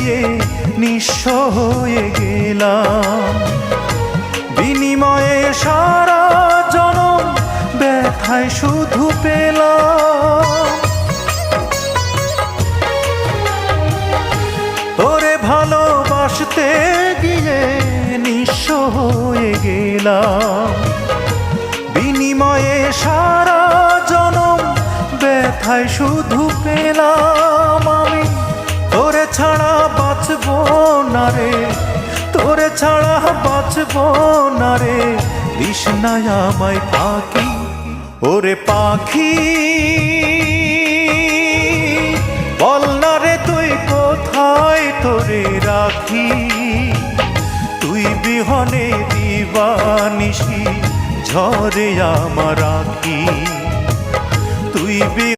গিয়ে নিঃস্ব হয়ে গেলাম। বিনিময়ে সারা জনম ব্যথায় শুধু পেলাম। তোরে ভালোবাসতে গিয়ে নিঃস্ব হয়ে গেলাম। বিনিময়ে সারা জনম ব্যথায় শুধু পেলাম। আমি তোরে ছাড়া বাঁচব না রে, তোরে ছাড়া বাঁচব না রে, তৃষ্ণায় আমায় পাখি। ওরে পাখি বল না রে তুই কোথায় তোরে রাখি। তুই বিহনে দিবানিশি ঝরে আমার আঁখি।